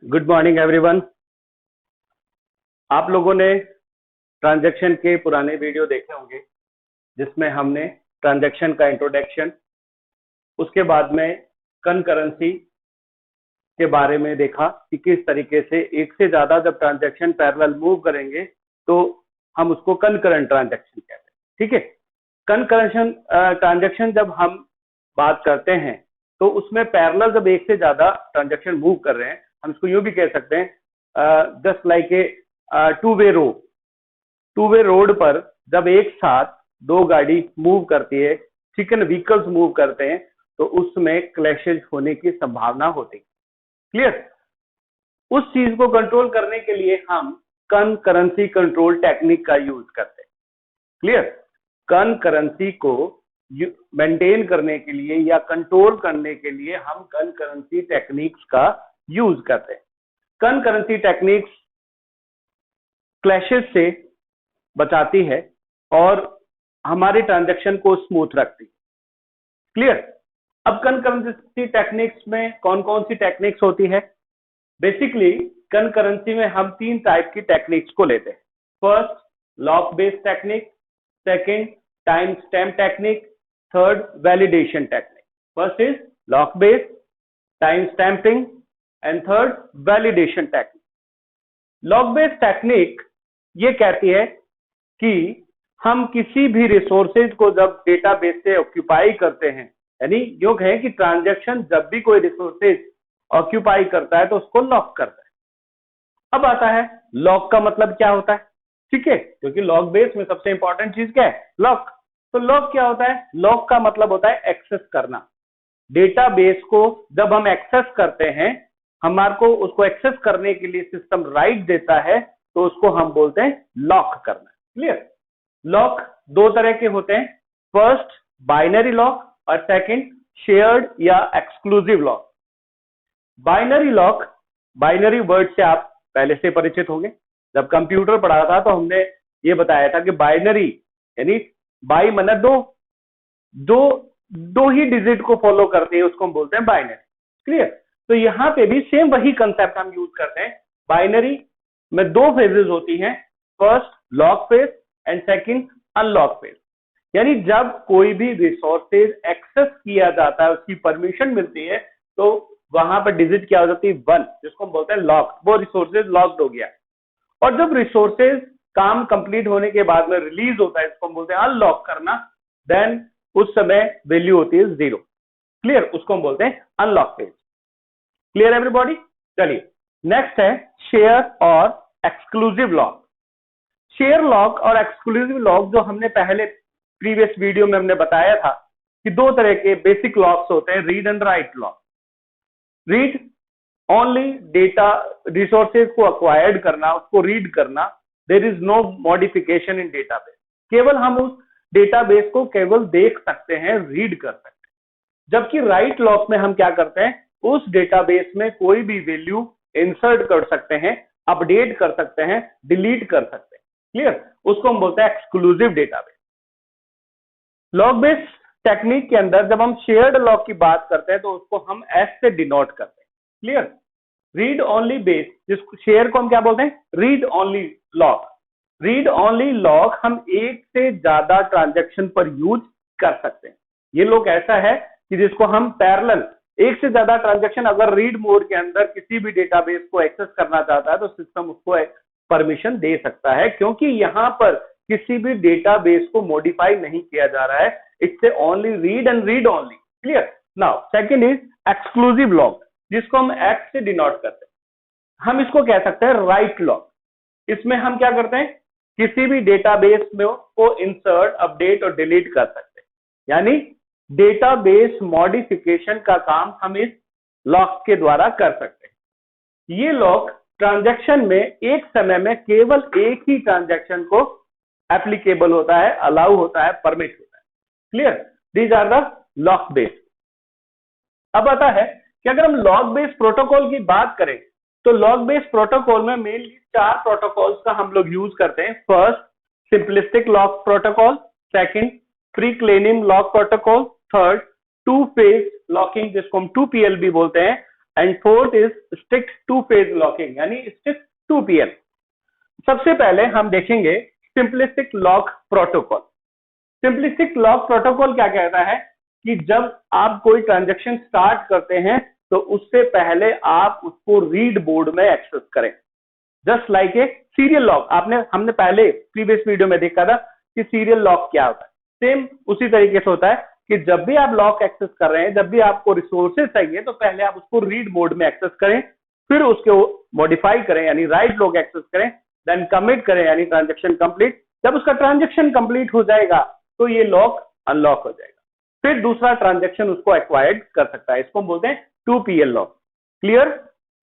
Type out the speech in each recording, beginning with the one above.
Good morning everyone. आप लोगों ने ट्रांजैक्शन के पुराने वीडियो देखे होंगे जिसमें हमने ट्रांजैक्शन का इंट्रोडक्शन, उसके बाद में कनकरेंसी के बारे में देखा कि किस तरीके से एक से ज्यादा जब ट्रांजैक्शन पैरेलल मूव करेंगे तो हम उसको कनकरेंट ट्रांजैक्शन कहते हैं। ठीक है, कनकरेंशन ट्रांजैक्शन जब हम बात करते हैं तो उसमें पैरेलल जब एक से ज्यादा ट्रांजैक्शन मूव कर रहे हैं, हम इसको यूं भी कह सकते हैं just like a two way road पर जब एक साथ दो गाड़ी मूव करती है, चिकन व्हीकल्स मूव करते हैं, तो उसमें क्लैशेज होने की संभावना होती है। क्लियर? उस चीज को कंट्रोल करने के लिए हम कनकरेंसी कंट्रोल टेक्निक का यूज करते हैं। क्लियर? कनकरेंसी को मेंटेन करने के लिए या कंट्रोल करने के लिए हम कनकरेंसी टेक्निक्स का यूज करते हैं। कनकरेंसी टेक्निक्स क्लैशेस से बचाती है और हमारे ट्रांजैक्शन को स्मूथ रखती है। क्लियर? अब कनकरेंसी टेक्निक्स में कौन कौन सी टेक्निक्स होती है? बेसिकली कनकरेंसी में हम तीन टाइप की टेक्निक्स को लेते हैं। First, lock based technique, second, time stamp technique, third, validation technique. First is lock based, time stamping and third, validation technique. Lock based technique ये कहती है कि हम किसी भी रिसोर्सेज को जब डेटाबेस से ऑक्यूपाई करते हैं, यानी यो कहें कि ट्रांजैक्शन जब भी कोई रिसोर्सेज ऑक्यूपाई करता है तो उसको लॉक करता है। अब आता है लॉक का मतलब क्या होता है। ठीक है, क्योंकि लॉक बेस में सबसे इंपॉर्टेंट चीज क्या है? लॉक। तो लॉक क्या होता है? लॉक का मतलब होता है एक्सेस करना। डेटाबेस को जब हम एक्सेस करते हैं, हमारे को उसको एक्सेस करने के लिए सिस्टम राइट देता है, तो उसको हम बोलते हैं लॉक करना। क्लियर? लॉक दो तरह के होते हैं। फर्स्ट, बाइनरी लॉक और सेकंड, शेयर्ड या exclusive lock. Binary lock, binary word से आप पहले से परिचित होंगे। जब कंप्यूटर पढ़ा था तो हमने ये बताया था कि बाइनरी यानी बाई मतलब दो ही डिजिट को फॉलो करते हैं, उसको हम बोलते हैं बाइनरी। क्लियर? तो यहां पे भी सेम वही कंसेप्ट हम यूज करते हैं। बाइनरी में दो फेजेस होती हैं, first lock phase and second unlock phase. यानी जब कोई भी रिसोर्सेज एक्सेस किया जाता है, उसकी परमिशन मिलती है, तो वहां पर डिजिट क्या हो जाती है? 1, जिसको हम बोलते हैं लॉक। वो रिसोर्सेज लॉक्ड हो गया। और जब रिसोर्सेज काम कंप्लीट होने के बाद में रिलीज होता है, इसको हम बोलते हैं अनलॉक करना, देन उस समय वैल्यू होती है 0। क्लियर? उसको हम बोलते हैं अनलॉक फेज। Clear everybody? चलिए नेक्स्ट है शेयर और एक्सक्लूसिव लॉक। शेयर लॉक और एक्सक्लूसिव लॉक जो हमने पहले प्रीवियस वीडियो में हमने बताया था कि दो तरह के बेसिक लॉक्स होते हैं, read and write lock. Read only data resources को अक्वायर्ड करना, उसको रीड करना, there is no modification in database. केवल हम उस डेटाबेस को केवल देख सकते हैं, रीड कर सकते हैं। जबकि राइट लॉक में हम क्या करते हैं? उस डेटाबेस में कोई भी वैल्यू इंसर्ट कर सकते हैं, अपडेट कर सकते हैं, डिलीट कर सकते हैं। क्लियर? उसको हम बोलते हैं exclusive database. Lock based technique के अंदर जब हम शेयर्ड लॉक की बात करते हैं तो उसको हम एस से डिनोट करते हैं। क्लियर? रीड ओनली बेस, जिसको शेयर को हम क्या बोलते हैं? Read only lock. Read only lock हम एक से ज्यादा ट्रांजैक्शन पर यूज कर सकते हैं। ये लॉक ऐसा है कि जिसको हम पैरेलल एक से ज्यादा ट्रांजैक्शन अगर रीड मोड के अंदर किसी भी डेटाबेस को एक्सेस करना चाहता है तो सिस्टम उसको परमिशन दे सकता है, क्योंकि यहां पर किसी भी डेटाबेस को मॉडिफाई नहीं किया जा रहा है। It's A only read and read only. Clear? Now second is exclusive lock, जिसको हम एक्स से डिनोट करते हैं। हम इसको कह सकते हैं राइट लॉक। इसमें हम क्या करते हैं? किसी भी डेटाबेस में को इंसर्ट, अपडेट और डिलीट कर सकते हैं। यानी डेटाबेस मॉडिफिकेशन का काम हम इस लॉक के द्वारा कर सकते हैं। ये लॉक ट्रांजैक्शन में एक समय में केवल एक ही ट्रांजैक्शन को एप्लीकेबल होता है, अलाउ होता है, परमिट होता है। Clear? These are the lock based. अब आता है कि अगर हम लॉक बेस्ड प्रोटोकॉल की बात करें तो लॉक बेस्ड प्रोटोकॉल में मेनली 4 प्रोटोकॉल्स का हम लोग यूज करते हैं। First, simplistic lock protocol, second, preclaiming lock protocol, third, two phase locking जिसको हम 2PLB बोलते हैं, and fourth is strict two phase locking यानी स्ट्रिक्ट 2PL। सबसे पहले हम देखेंगे simplistic lock protocol. Simplistic lock protocol क्या कहता है कि जब आप कोई ट्रांजैक्शन स्टार्ट करते हैं तो उससे पहले आप उसको रीड बोर्ड में एक्सेस करें, just like a serial lock. हमने पहले प्रीवियस वीडियो में देखा था कि सीरियल लॉक क्या होता है। सेम उसी तरीके से होता है कि जब भी आप लॉक एक्सेस कर रहे हैं, जब भी आपको रिसोर्सेज चाहिए तो पहले आप उसको रीड मोड में एक्सेस करें, फिर उसको मॉडिफाई करें यानी राइट लॉक एक्सेस करें, देन कमिट करें यानी ट्रांजैक्शन कंप्लीट। जब उसका ट्रांजैक्शन कंप्लीट हो जाएगा तो ये लॉक अनलॉक हो जाएगा, फिर दूसरा ट्रांजैक्शन उसको एक्वायर्ड कर सकता है। इसको हम बोलते हैं 2PL लॉक। क्लियर?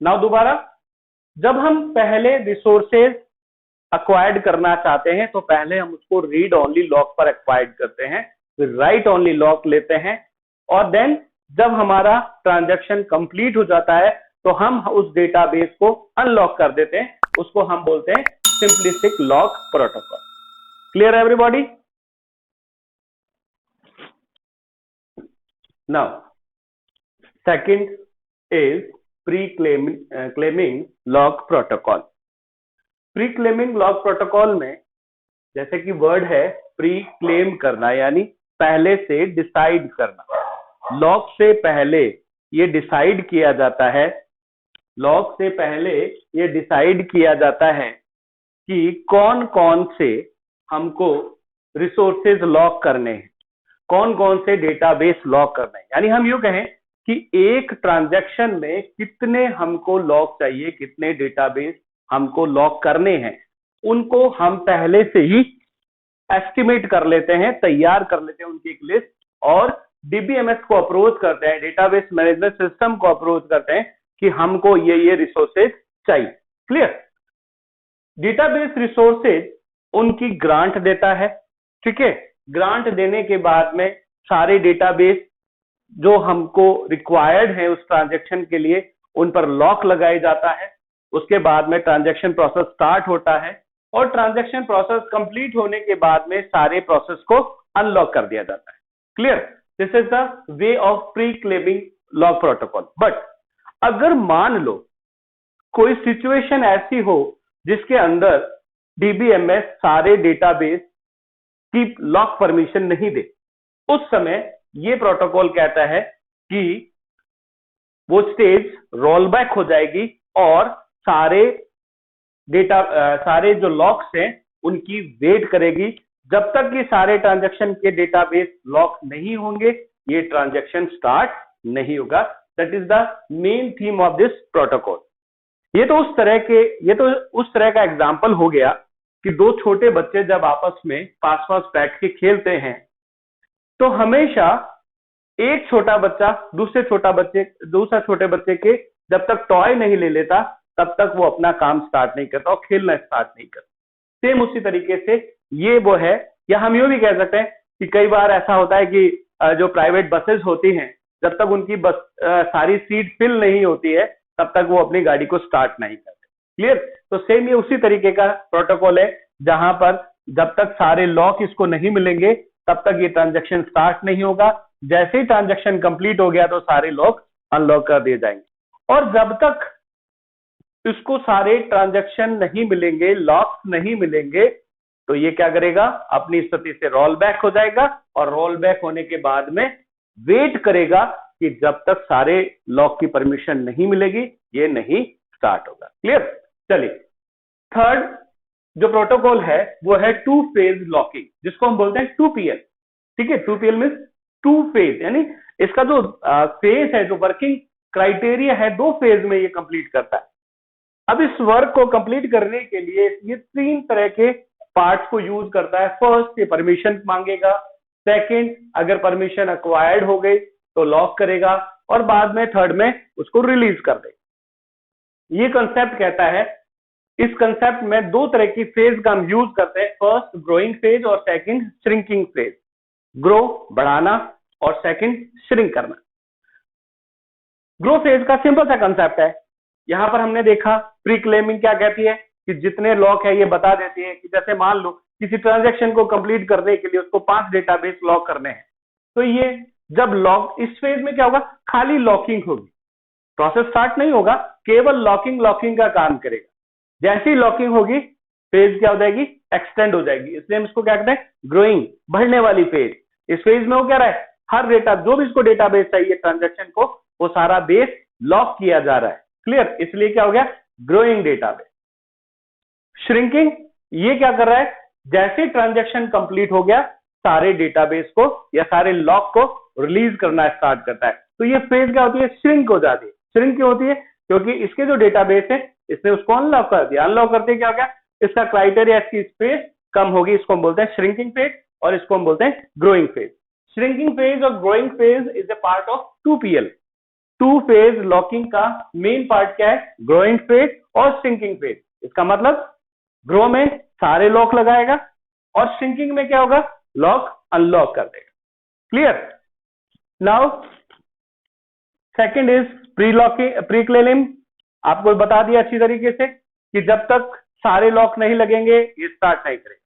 नाउ दोबारा, जब हम पहले रिसोर्सेज एक्वायर्ड करना चाहते हैं तो पहले हम उसको रीड ओनली लॉक पर एक्वायर्ड करते हैं, फिर राइट ओनली लॉक लेते हैं, और देन जब हमारा ट्रांजैक्शन कंप्लीट हो जाता है तो हम उस डेटाबेस को अनलॉक कर देते हैं। उसको हम बोलते हैं simplistic lock protocol. Clear everybody? Now second is pre-claiming lock protocol. Pre-claiming lock protocol में जैसे कि वर्ड है प्री क्लेम करना यानी पहले से डिसाइड करना। लॉक से पहले ये डिसाइड किया जाता है, लॉक से पहले ये डिसाइड किया जाता है कि कौन कौन से हमको रिसोर्सेज लॉक करने हैं, कौन कौन से डेटाबेस लॉक करने हैं। यानी हम यूं कहें कि एक ट्रांजैक्शन में कितने हमको लॉक चाहिए, कितने डेटाबेस हमको लॉक करने हैं, उनको हम पहले से ही एस्टिमेट कर लेते हैं, तैयार कर लेते हैं उनकी एक लिस्ट, और डीबीएमएस को अप्रोच करते हैं, डेटाबेस मैनेजमेंट सिस्टम को अप्रोच करते हैं कि हमको ये रिसोर्सेज चाहिए। क्लियर? डेटाबेस रिसोर्सेज उनकी ग्रांट देता है, ठीक है। ग्रांट देने के बाद में सारे डेटाबेस जो हमको रिक्वायर्ड है उस ट्रांजैक्शन के लिए उन पर लॉक लगाया जाता है। उसके बाद में ट्रांजैक्शन प्रोसेस स्टार्ट होता है और ट्रांजैक्शन प्रोसेस कंप्लीट होने के बाद में सारे प्रोसेस को अनलॉक कर दिया जाता है। Clear? This is the way of pre claiming lock protocol. But अगर मान लो कोई सिचुएशन ऐसी हो जिसके अंदर डीबीएमएस सारे डेटाबेस की लॉक परमिशन नहीं दे, उस समय ये प्रोटोकॉल कहता है कि वो स्टेज रोल बैक हो जाएगी और सारे जो लॉक्स हैं उनकी वेट करेगी जब तक कि सारे ट्रांजैक्शन के डेटाबेस लॉक नहीं होंगे, ये ट्रांजैक्शन स्टार्ट नहीं होगा। That is the main theme of this protocol. ये तो उस तरह का एग्जाम्पल हो गया कि दो छोटे बच्चे जब आपस में पास पास बैठ के खेलते हैं तो हमेशा एक छोटा बच्चा दूसरे छोटे बच्चे के जब तक टॉय नहीं ले लेता तब तक वो अपना काम स्टार्ट नहीं करता और खेलना स्टार्ट नहीं करता। सेम उसी तरीके से ये वो है, या हम यूं भी कह सकते हैं कि कई बार ऐसा होता है कि जो प्राइवेट बसेस होती हैं जब तक उनकी बस सारी सीट फिल नहीं होती है तब तक वो अपनी गाड़ी को स्टार्ट नहीं करते। क्लियर? तो सेम ये उसी तरीके का प्रोटोकॉल है जहां पर जब तक सारे लॉक इसको नहीं मिलेंगे तब तक ये ट्रांजैक्शन स्टार्ट नहीं होगा। जैसे ही ट्रांजैक्शन कंप्लीट हो गया तो सारे लॉक अनलॉक कर दिए जाएंगे, और जब तक इसको सारे ट्रांजैक्शन नहीं मिलेंगे, लॉक नहीं मिलेंगे, तो ये क्या करेगा, अपनी स्थिति से रोल बैक हो जाएगा और रोल बैक होने के बाद में वेट करेगा कि जब तक सारे लॉक की परमिशन नहीं मिलेगी ये नहीं स्टार्ट होगा। क्लियर? चलिए, थर्ड जो प्रोटोकॉल है वो है टू फेज लॉकिंग, जिसको हम बोलते हैं 2PL। ठीक है, 2PL मींस टू फेज, यानी इसका जो फेज है, जो वर्किंग क्राइटेरिया है, 2 फेज में ये कंप्लीट करता है। अब इस वर्क को कंप्लीट करने के लिए ये 3 तरह के पार्ट्स को यूज करता है। फर्स्ट, ये परमिशन मांगेगा। सेकंड, अगर परमिशन एक्वायर्ड हो गई तो लॉक करेगा, और बाद में थर्ड में उसको रिलीज कर देगा। ये कंसेप्ट कहता है, इस कंसेप्ट में 2 तरह की फेज का हम यूज करते हैं। फर्स्ट ग्रोइंग फेज और सेकंड श्रिंकिंग फेज। ग्रो बढ़ाना और सेकंड श्रिंक करना। ग्रो फेज का सिंपल सा कंसेप्ट है। यहां पर हमने देखा प्री क्लेमिंग क्या कहती है कि जितने लॉक है ये बता देती है कि जैसे मान लो किसी ट्रांजैक्शन को कंप्लीट करने के लिए उसको 5 डेटाबेस लॉक करने हैं, तो ये जब लॉक, इस फेज में क्या होगा, खाली लॉकिंग होगी। प्रोसेस स्टार्ट नहीं होगा, केवल लॉकिंग का काम करेगा। जैसे ही लॉकिंग होगी फेज क्या हो जाएगी, एक्सटेंड हो जाएगी, इसलिए हम इसको क्या कहते हैं, ग्रोइंग, बढ़ने वाली फेज। इस फेज में वो क्या रहा है, हर डेटा जो भी इसको डेटाबेस चाहिए ट्रांजेक्शन को, वो सारा बेस लॉक किया जा रहा है। क्लियर, इसलिए क्या हो गया, ग्रोइंग डेटाबेस। श्रिंकिंग, ये क्या कर रहा है, जैसे ट्रांजेक्शन कंप्लीट हो गया सारे डेटाबेस को या सारे लॉक को रिलीज करना स्टार्ट करता है। तो ये फेज क्या होती है, श्रिंक हो जाती है। श्रिंक क्यों होती है, क्योंकि इसके जो डेटाबेस है इसने उसको अनलॉक कर दिया। अनलॉक करते क्या हो गया, इसका क्राइटेरिया, इसकी स्पेस कम होगी, इसको हम बोलते हैं श्रिंकिंग फेज, और इसको हम बोलते हैं ग्रोइंग फेज। श्रिंकिंग फेज और growing phase is a part of 2PL। 2 phase locking का मेन पार्ट क्या है, ग्रोइंग फेज और श्रिंकिंग फेज। इसका मतलब ग्रो में सारे लॉक लगाएगा और श्रिंकिंग में क्या होगा, लॉक अनलॉक कर देगा। Clear. Now second is pre locking, pre claiming. आपको बता दिया अच्छी तरीके से कि जब तक सारे लॉक नहीं लगेंगे ये स्टार्ट नहीं करेगा।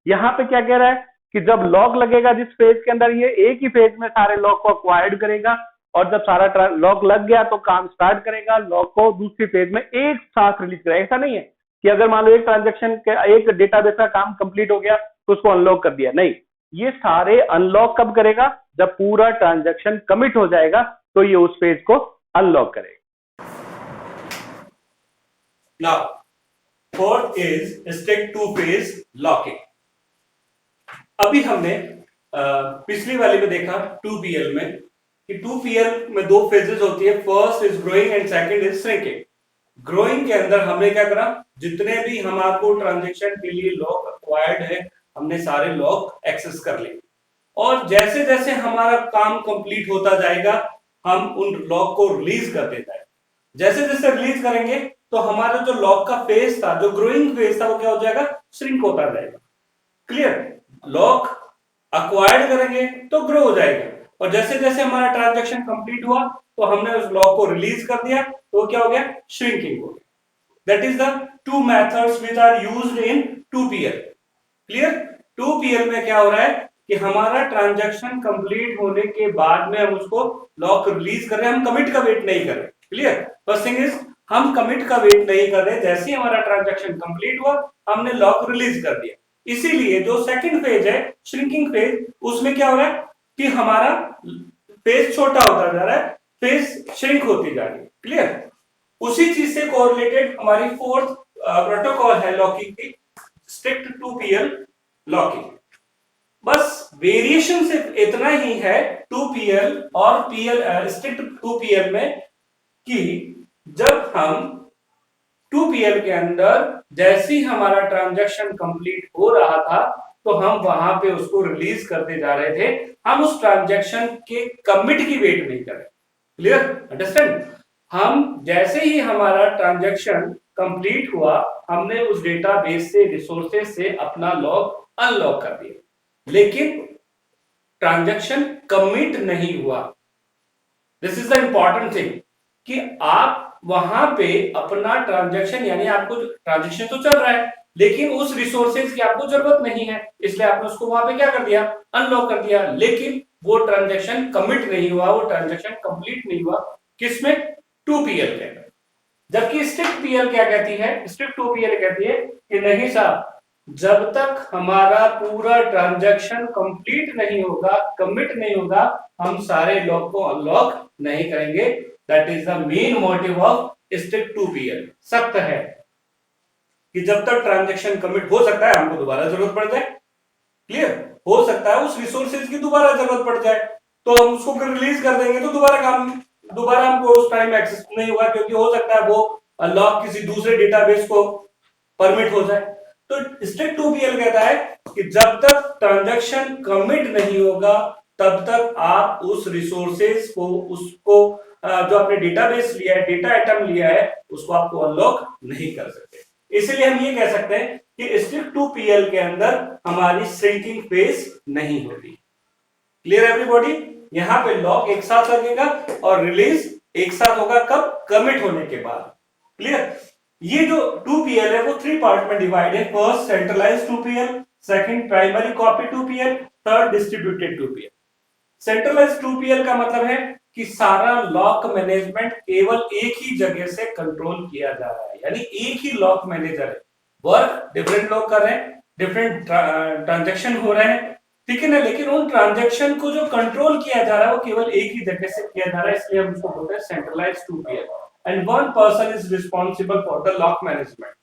यहां पे क्या कह रहा है कि जब लॉक लगेगा जिस फेज के अंदर, ये एक ही फेज में सारे लॉक को अक्वायर्ड करेगा, और जब सारा लॉक लग गया तो काम स्टार्ट करेगा, लॉक को दूसरी फेज में एक साथ रिलीज करेगा। ऐसा नहीं है कि अगर मान लो एक ट्रांजेक्शन के, एक डेटाबेस का काम कंप्लीट हो गया तो उसको अनलॉक कर दिया, नहीं, ये सारे अनलॉक कब करेगा, जब पूरा ट्रांजेक्शन कमिट हो जाएगा तो ये उस फेज को अनलॉक करेगा। Now, fourth is stick to phase locking. अभी हमने पिछली वाली में देखा 2PL में कि 2PL में दो फेजेस होती है, first is growing and second is shrinking. Growing के अंदर हमने क्या करा, जितने भी हमारे ट्रांजेक्शन के लिए लॉक अक्वायर्ड है हमने सारे लॉक एक्सेस कर लिए, और जैसे जैसे हमारा काम कंप्लीट होता जाएगा हम उन लॉक को रिलीज कर देता है। जैसे जैसे रिलीज करेंगे तो हमारा जो लॉक का फेज था, जो ग्रोइंग फेज था, वो क्या हो जाएगा, श्रिंक होता जाएगा। क्लियर। लॉक अक्वायर्ड करेंगे तो ग्रो हो जाएगा, और जैसे जैसे हमारा ट्रांजैक्शन कंप्लीट हुआ तो हमने उस लॉक को रिलीज कर दिया तो क्या हो गया, श्रिंकिंग हो गया। That is the two methods which are used in 2PL। Clear. 2PL में क्या हो रहा है कि हमारा ट्रांजैक्शन कंप्लीट होने के बाद में हम उसको लॉक रिलीज कर रहे हैं, हम कमिट का वेट नहीं कर रहे। क्लियर। फर्स्ट थिंग इज हम कमिट का वेट नहीं कर रहे, जैसे ही हमारा ट्रांजैक्शन कंप्लीट हुआ हमने लॉक रिलीज कर दिया। इसीलिए जो सेकंड फेज है श्रिंकिंग फेज, उसमें क्या हो रहा है कि हमारा फेज छोटा होता जा रहा है, फेज श्रिंक होती जा रही है। क्लियर। उसी चीज से कोरिलेटेड हमारी फोर्थ प्रोटोकॉल है लॉकिंग की, स्ट्रिक्ट 2PL लॉकिंग। बस वेरिएशन सिर्फ इतना ही है 2PL और PL, स्ट्रिक्ट 2PL में, कि जब हम 2PL के अंदर जैसे ही हमारा ट्रांजैक्शन कंप्लीट हो रहा था तो हम वहां पे उसको रिलीज करते जा रहे थे, हम उस ट्रांजैक्शन के कमिट की वेट नहीं कर रहे। Clear, understand. हम जैसे ही हमारा ट्रांजैक्शन कंप्लीट हुआ हमने उस डेटाबेस से, रिसोर्सेज से अपना लॉक अनलॉक कर दिया, लेकिन ट्रांजैक्शन कमिट नहीं हुआ। This is the important thing कि आप वहां पे अपना ट्रांजैक्शन, यानी आपको ट्रांजैक्शन तो चल रहा है लेकिन उस रिसोर्सेज की आपको जरूरत नहीं है, इसलिए आपने उसको वहां पे क्या कर दिया, अनलॉक कर दिया, लेकिन वो ट्रांजैक्शन कमिट नहीं हुआ, वो ट्रांजैक्शन कंप्लीट नहीं हुआ। किसमें, 2PL के अंदर। जबकि स्ट्रिक्ट PL क्या कहती है, स्ट्रिक्ट 2PL कहती है कि नहीं साहब, जब तक हमारा पूरा ट्रांजैक्शन कंप्लीट नहीं होगा, कमिट नहीं होगा, हम सारे लॉक को अनलॉक नहीं करेंगे। That is the main motive of strict 2PL। सख्त है कि जब तक ट्रांजैक्शन कमिट हो सकता है हमको दोबारा जरूरत पड़ जाए। क्लियर। हो सकता है उस रिसोर्सेज की दोबारा जरूरत पड़ जाए तो हम उसको रिलीज कर देंगे तो दोबारा हमको उस टाइम एक्सेस नहीं होगा, क्योंकि हो सकता है वो लॉक किसी दूसरे डेटाबेस को परमिट हो जाए। तो स्ट्रिक्ट 2PL कहता है कि जब तक ट्रांजैक्शन कमिट नहीं होगा तब तक आप उस रिसोर्सेज को, उसको जो आपने डेटाबेस लिया है, डेटा आइटम लिया है, उसको आपको अनलॉक नहीं कर सकते। इसलिए हम ये कह सकते हैं कि स्ट्रिक्ट 2PL के अंदर हमारी श्रिंकिंग फेज नहीं होती। Clear everybody. यहां पे लॉक एक साथ लगेगा और रिलीज एक साथ होगा, कब, कमिट होने के बाद। क्लियर। ये जो 2PL है वो 3 पार्ट में डिवाइड है। First centralised 2PL, second primary copy 2PL, third distributed 2PL। Centralised 2PL का मतलब है कि सारा लॉक मैनेजमेंट केवल एक ही जगह से कंट्रोल किया जा रहा है, यानी एक ही लॉक मैनेजर है, वर्क डिफरेंट लोग कर रहे हैं, डिफरेंट ट्रांजैक्शन हो रहे हैं, ठीक है ना, लेकिन उन ट्रांजैक्शन को जो कंट्रोल किया जा रहा है वो केवल एक ही जगह से किया जा रहा है, इसलिए हम उसको बोलते हैं centralised 2PL and one person is responsible for the lock management.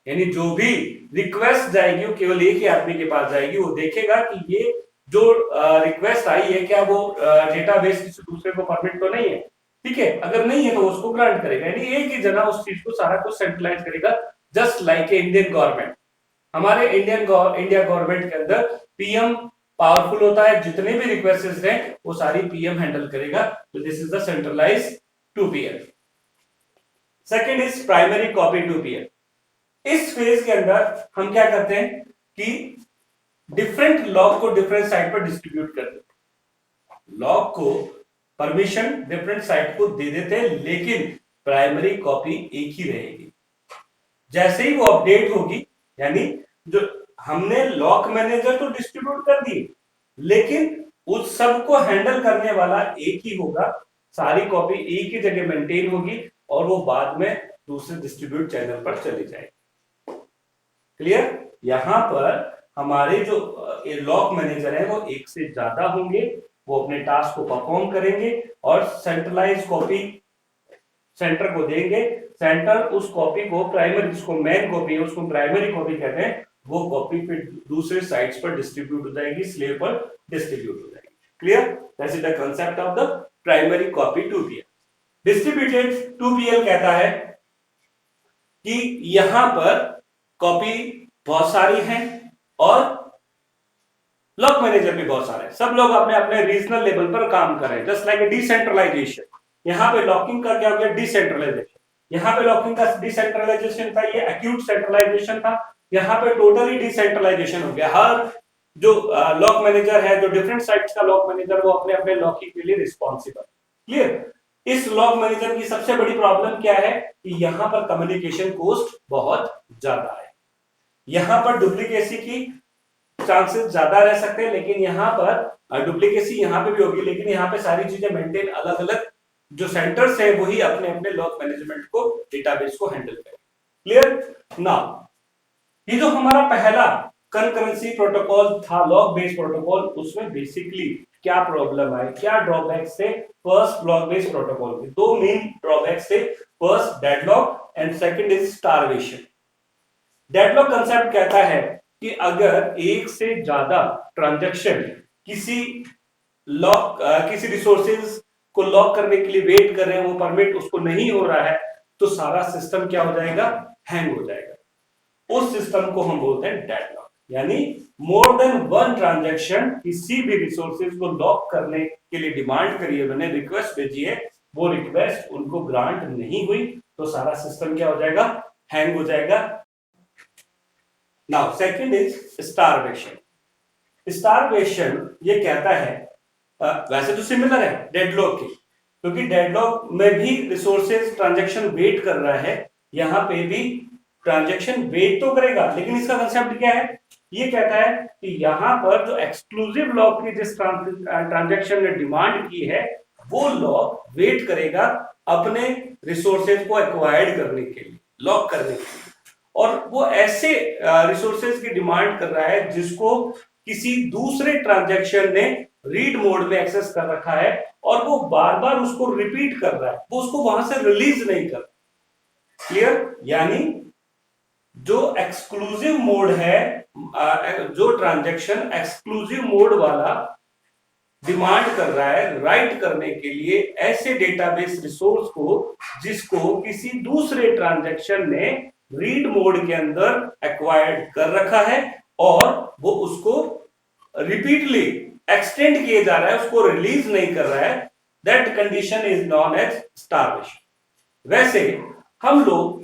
यानी जो भी रिक्वेस्ट जाएगी वो केवल एक ही आदमी के पास जाएगी, वो देखेगा कि ये जो रिक्वेस्ट आई है क्या वो डेटाबेस किसी दूसरे को परमिट तो नहीं है, ठीक है, अगर नहीं है तो उसको ग्रांट करेगा, यानी एक ही जना उस चीज को सारा कुछ सेंट्रलाइज करेगा, just like a Indian government. हमारे इंडिया गवर्नमेंट के अंदर पीएम पावरफुल होता है, जितने भी रिक्वेस्ट हैं वो सारी पीएम हैंडल करेगा, तो this is the centralised 2PL। Second is primary copy 2PL। इस फेज के अंदर हम क्या करते हैं कि डिफरेंट लॉग को डिफरेंट साइट पर डिस्ट्रीब्यूट कर देते हैं, लॉग को परमिशन डिफरेंट साइट को दे देते हैं, लेकिन प्राइमरी कॉपी एक ही रहेगी। जैसे ही वो अपडेट होगी, यानी जो हमने लॉक मैनेजर तो डिस्ट्रीब्यूट कर दिए, लेकिन उस सब को हैंडल करने वाला एक ही होगा, सारी कॉपी एक ही जगह मेंटेन होगी और वो बाद में दूसरे डिस्ट्रीब्यूट चैनल पर चली जाएगी। क्लियर? यहां पर हमारे जो लॉक मैनेजर है वो एक से ज्यादा होंगे, वो अपने टास्क को परफॉर्म करेंगे और सेंट्रलाइज कॉपी सेंटर को देंगे, सेंटर उस कॉपी को प्राइमरी, जिसको मेन कॉपी है उसको प्राइमरी कॉपी कहते हैं, वो कॉपी फिर दूसरे साइट्स पर डिस्ट्रीब्यूट हो जाएगी, स्लेव पर डिस्ट्रीब्यूट हो जाएगी। Clear? That is the concept of the primary copy 2PL। Distributed 2PL कहता है कि यहां पर कॉपी बहुत सारी हैं और लॉक मैनेजर भी बहुत सारे हैं, सब लोग अपने अपने रीजनल लेवल पर काम कर रहे हैं, जस्ट लाइक डिसेंट्रलाइजेशन। यहाँ पे लॉकिंग का क्या हो गया? डिसेंट्रलाइजेशन। यहाँ पे लॉकिंग का डिसेंट्रलाइजेशन था, ये एक्यूट सेंट्रलाइजेशन था, यहाँ पे टोटली डिसेंट्रलाइजेशन हो गया। हर जो लॉक मैनेजर है, जो डिफरेंट साइट्स का लॉक मैनेजर, वो अपने अपने लॉकिंग के लिए रिस्पॉन्सिबल। क्लियर? इस लॉक मैनेजर की सबसे बड़ी प्रॉब्लम क्या है कि यहाँ पर कम्युनिकेशन कॉस्ट बहुत ज्यादा है, यहाँ पर डुप्लीकेसी की चांसेस ज्यादा रह सकते हैं, लेकिन यहाँ पर डुप्लीकेसी यहाँ पे भी होगी, लेकिन यहाँ पे सारी चीजें मेंटेन अलग अलग जो सेंटर्स है वही अपने अपने लॉक मैनेजमेंट को, डेटाबेस को हैंडल करें। क्लियर? नाउ ये जो हमारा पहला कंकरेंसी प्रोटोकॉल था, लॉक बेस्ड प्रोटोकॉल, उसमें बेसिकली क्या प्रॉब्लम आई, क्या ड्रॉबैक्स थे? फर्स्ट लॉक बेस्ड प्रोटोकॉल के दो मेन ड्रॉबैक्स थे, first deadlock and second is starvation. Deadlock concept कहता है कि अगर एक से ज्यादा ट्रांजैक्शन किसी रिसोर्सेज को लॉक करने के लिए वेट कर रहे हैं, वो परमिट उसको नहीं हो रहा है, तो सारा सिस्टम क्या हो जाएगा? हैंग हो जाएगा। उस सिस्टम को हम बोलते हैं डेडलॉक, यानी मोर देन वन ट्रांजैक्शन किसी भी रिसोर्सेज को लॉक करने के लिए डिमांड करी है, उन्होंने रिक्वेस्ट भेजी है, वो रिक्वेस्ट उनको ग्रांट नहीं हुई, तो सारा सिस्टम क्या हो जाएगा? हैंग हो जाएगा। Now second is starvation. Starvation ये कहता है, वैसे तो सिमिलर है डेडलॉक के, क्योंकि डेडलॉक में भी रिसोर्सेज ट्रांजैक्शन वेट कर रहा है, यहां पे भी ट्रांजैक्शन वेट तो करेगा, लेकिन इसका कंसेप्ट क्या है? ये कहता है कि यहां पर जो एक्सक्लूसिव लॉक की जिस ट्रांजैक्शन ने डिमांड की है, वो लॉक वेट करेगा अपने रिसोर्सेज को एक्वायर्ड करने के लिए, लॉक करने के लिए, और वो ऐसे रिसोर्सेज की डिमांड कर रहा है जिसको किसी दूसरे ट्रांजैक्शन ने रीड मोड में एक्सेस कर रखा है और वो बार बार उसको रिपीट कर रहा है, वो उसको वहां से रिलीज नहीं कर। क्लियर? यानी जो एक्सक्लूसिव मोड है, जो ट्रांजैक्शन एक्सक्लूसिव मोड वाला डिमांड कर रहा है राइट करने के लिए ऐसे डेटाबेस रिसोर्स को जिसको किसी दूसरे ट्रांजैक्शन ने रीड मोड के अंदर एक्वायर्ड कर रखा है और वो उसको रिपीटली एक्सटेंड किए जा रहा है, उसको रिलीज नहीं कर रहा है, that condition is known as starvation. वैसे हम लोग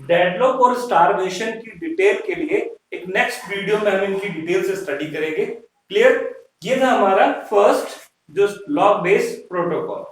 डेडलॉक और स्टारवेशन की डिटेल के लिए एक नेक्स्ट वीडियो में हम इनकी डिटेल से स्टडी करेंगे। क्लियर? ये था हमारा फर्स्ट जो लॉक बेस्ड प्रोटोकॉल।